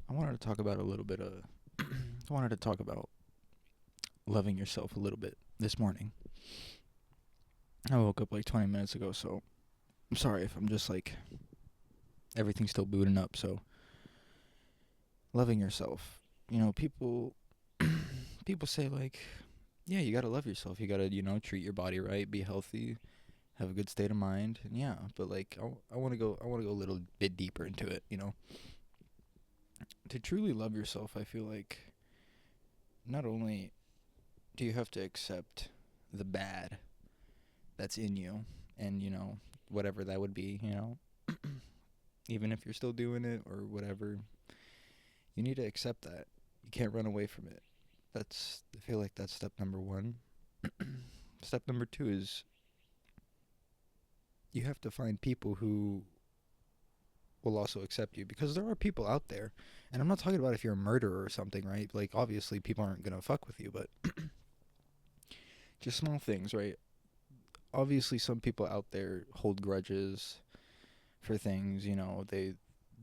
I wanted to talk about a little bit of. I wanted to talk about loving yourself a little bit this morning. I woke up like 20 minutes ago, so I'm sorry if I'm just like everything's still booting up. So loving yourself, people people say like, yeah, you gotta love yourself. You gotta treat your body right, be healthy, have a good state of mind, and yeah. But like, I want to go. I want to go a little bit deeper into it. To truly love yourself, I feel like not only do you have to accept the bad that's in you and whatever that would be, even if you're still doing it or whatever, you need to accept that. You can't run away from it. I feel like that's step number 1. Step number 2 is you have to find people who will also accept you, because there are people out there, and I'm not talking about if you're a murderer or something, right? Like obviously people aren't going to fuck with you, but just small things, right? Obviously some people out there hold grudges for things, they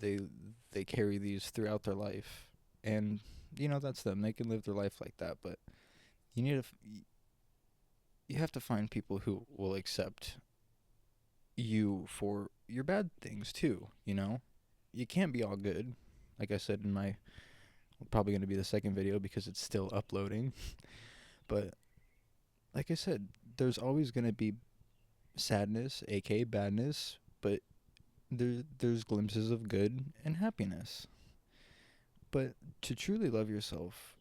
they carry these throughout their life, and that's them. They can live their life like that, but you need to you have to find people who will accept you for your bad things too. You can't be all good. Like I said in my probably going to be the second video because it's still uploading, but like I said, there's always going to be sadness, aka badness, but there's glimpses of good and happiness. But to truly love yourself,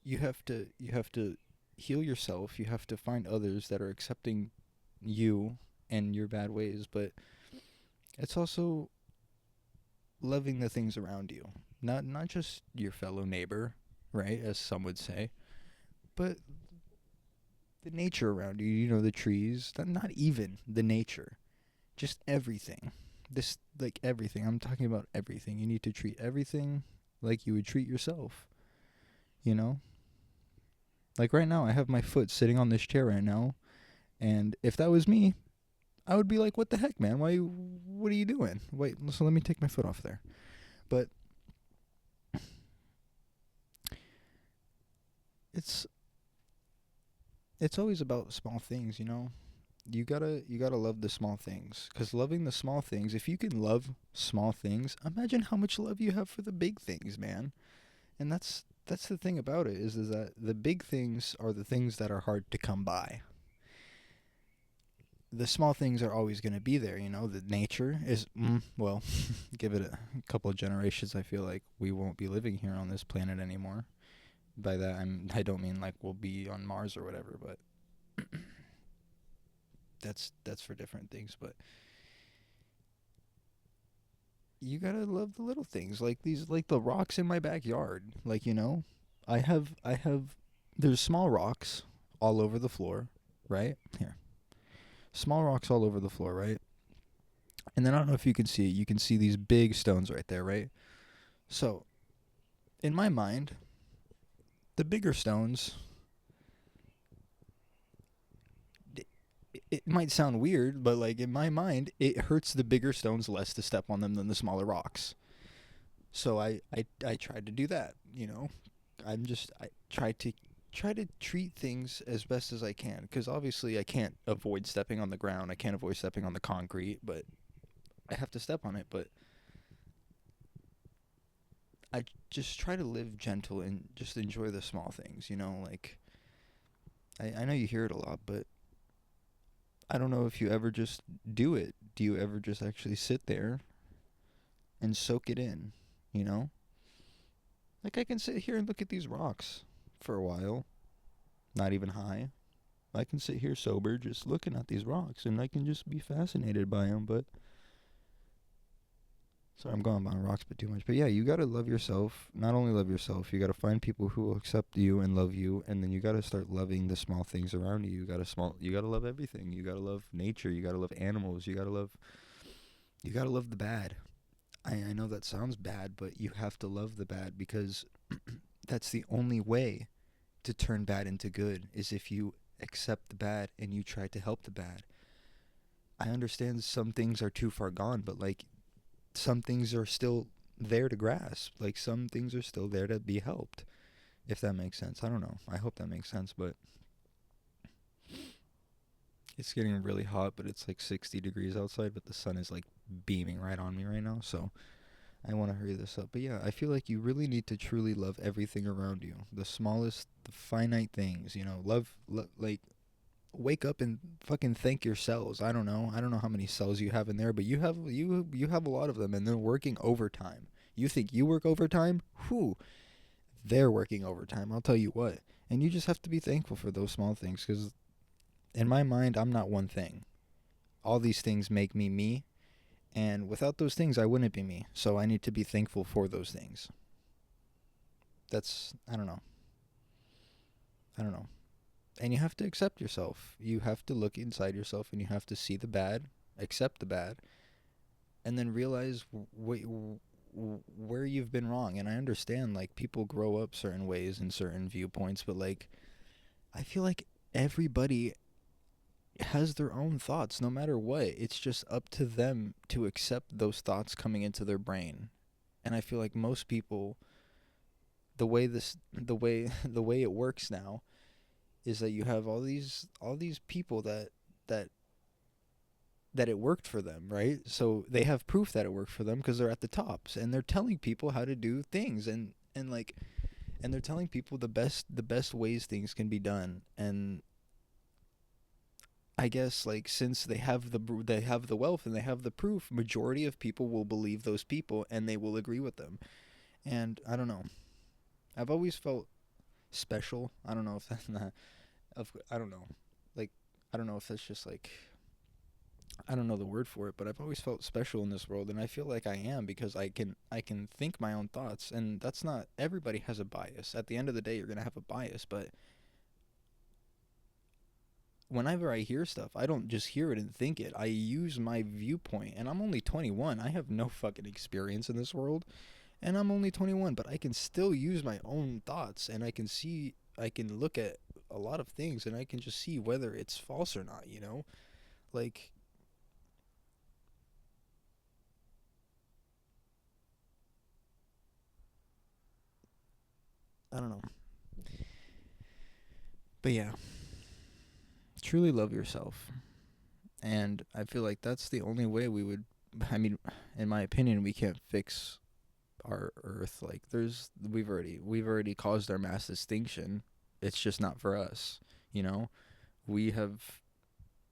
you have to heal yourself. You have to find others that are accepting you and your bad ways, but it's also loving the things around you. Not just your fellow neighbor, right, as some would say, but the nature around you, the trees, not even the nature, just everything. This like everything. I'm talking about everything. You need to treat everything like you would treat yourself, you know? Like right now I have my foot sitting on this chair right now, and if that was me, I would be like, "What the heck, man? What are you doing? Wait, so let me take my foot off there." But it's it's always about small things. You gotta love the small things, cause loving the small things. If you can love small things, imagine how much love you have for the big things, man. And that's the thing about it is that the big things are the things that are hard to come by. The small things are always going to be there. The nature is well, give it a couple of generations, I feel like we won't be living here on this planet anymore. By that I don't mean like we'll be on Mars or whatever, but that's for different things. But you gotta love the little things, like these, like the rocks in my backyard. Like I have there's small rocks all over the floor, right here. Small rocks all over the floor, right? And then I don't know if you can see it. You can see these big stones right there, right? So in my mind, the bigger stones, it might sound weird, but like in my mind, it hurts the bigger stones less to step on them than the smaller rocks. So I tried to do that. I try to treat things as best as I can, because obviously I can't avoid stepping on the ground. I can't avoid stepping on the concrete, but I have to step on it. But I just try to live gentle and just enjoy the small things. Like I know you hear it a lot, but I don't know if you ever just do it. Do you ever just actually sit there and soak it in? You know? Like I can sit here and look at these rocks for a while, not even high. I can sit here sober just looking at these rocks, and I can just be fascinated by them. But sorry, I'm going on rocks but too much. But yeah, you gotta love yourself. Not only love yourself, you gotta find people who will accept you and love you, and then you gotta start loving the small things around you. You gotta love everything. You gotta love nature. You gotta love animals. You gotta love the bad. I know that sounds bad, but you have to love the bad, because that's the only way to turn bad into good, is if you accept the bad and you try to help the bad. I understand some things are too far gone, but like some things are still there to grasp. Like, some things are still there to be helped, if that makes sense. I don't know. I hope that makes sense, but it's getting really hot, but it's like 60 degrees outside, but the sun is like beaming right on me right now, so I want to hurry this up. But yeah, I feel like you really need to truly love everything around you. The smallest, the finite things, you know, like, wake up and fucking thank your cells. I don't know. I don't know how many cells you have in there, but you have a lot of them, and they're working overtime. You think you work overtime? Whew, they're working overtime. I'll tell you what. And you just have to be thankful for those small things, because in my mind, I'm not one thing. All these things make me me, and without those things, I wouldn't be me. So I need to be thankful for those things. That's, I don't know. I don't know. And you have to accept yourself. You have to look inside yourself, and you have to see the bad, accept the bad, and then realize where you've been wrong. And I understand, like, people grow up certain ways and certain viewpoints, but, like, I feel like everybody has their own thoughts no matter what. It's just up to them to accept those thoughts coming into their brain. And I feel like most people, the way it works now is that you have all these people that that it worked for them, right? So they have proof that it worked for them because they're at the tops, and they're telling people how to do things, and like, and they're telling people the best ways things can be done. And I guess, like, since they have the wealth and they have the proof, majority of people will believe those people, and they will agree with them. And I don't know. I've always felt special. I don't know if that's not I don't know. Like, I don't know if that's just like, I don't know the word for it, but I've always felt special in this world, and I feel like I am because I can think my own thoughts, and that's not everybody has a bias. At the end of the day, you're going to have a bias, but whenever I hear stuff, I don't just hear it and think it. I use my viewpoint, and I'm only 21. I have no fucking experience in this world, and I'm only 21, but I can still use my own thoughts, and I can look at a lot of things, and I can just see whether it's false or not, you know? Like, I don't know. But yeah, truly love yourself. And I feel like that's the only way we would, I mean, in my opinion, we can't fix our earth. Like, we've already caused our mass extinction. It's just not for us, you know? We have,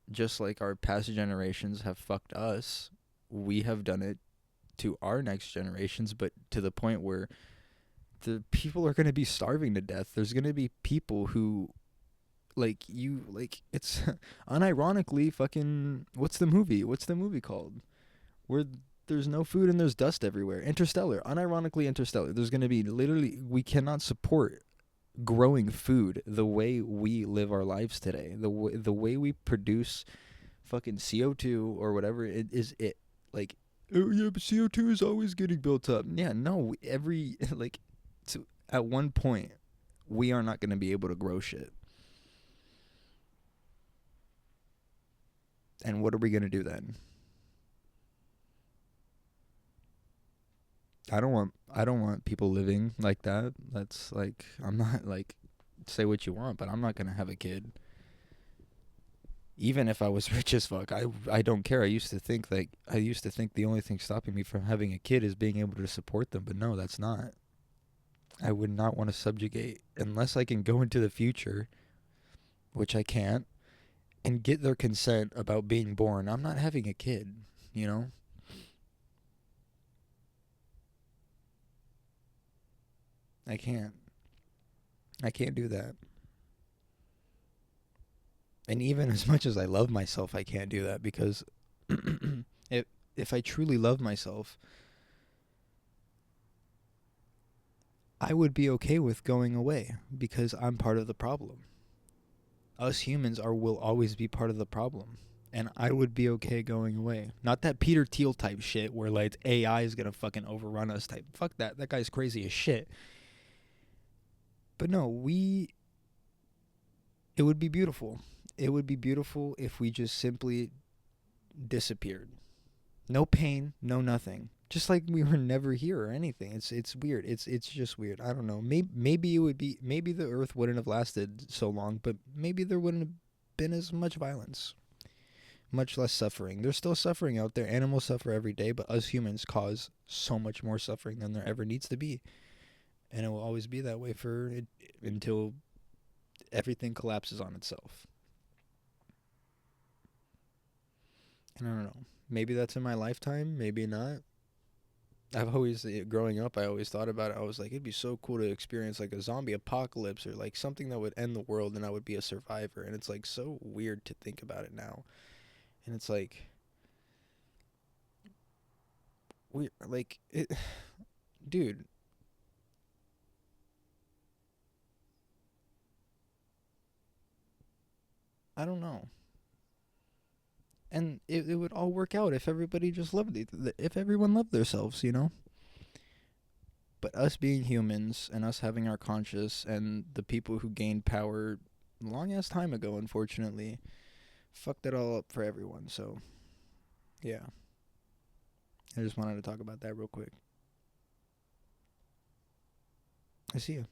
just like our past generations have fucked us, we have done it to our next generations, but to the point where the people are going to be starving to death. There's going to be people who, like, it's unironically fucking, what's the movie called where there's no food and there's dust everywhere? Interstellar. Unironically, Interstellar. There's going to be, literally, we cannot support growing food the way we live our lives today. The way we produce fucking CO2 or whatever it is, it, like, oh yeah, but CO2 is always getting built up. Yeah, no, every like, to, at one point we are not going to be able to grow shit. And what are we going to do then? I don't want people living like that. That's like, I'm not like, say what you want, but I'm not going to have a kid. Even if I was rich as fuck, I don't care. I used to think the only thing stopping me from having a kid is being able to support them, but no, that's not. I would not want to subjugate unless I can go into the future, which I can't, and get their consent about being born. I'm not having a kid, you know? I can't. I can't do that. And even as much as I love myself, I can't do that because if I truly love myself, I would be okay with going away because I'm part of the problem. Us humans are will always be part of the problem. And I would be okay going away. Not that Peter Thiel type shit where, like, AI is gonna fucking overrun us type. Fuck that. That guy's crazy as shit. But no, it would be beautiful. It would be beautiful if we just simply disappeared. No pain, no nothing. Just like we were never here or anything. It's weird. It's just weird. I don't know. Maybe it would be, maybe the earth wouldn't have lasted so long, but maybe there wouldn't have been as much violence, much less suffering. There's still suffering out there. Animals suffer every day, but us humans cause so much more suffering than there ever needs to be. And it will always be that way for it, until everything collapses on itself. And I don't know. Maybe that's in my lifetime, maybe not. I've always, growing up, I always thought about it. I was like, it'd be so cool to experience like a zombie apocalypse or like something that would end the world and I would be a survivor. And it's like so weird to think about it now. And it's like, we like it, dude. I don't know. And it would all work out if everybody just loved it, if everyone loved themselves, you know. But us being humans and us having our conscience and the people who gained power long ass time ago, unfortunately, fucked it all up for everyone. So yeah, I just wanted to talk about that real quick. I see you.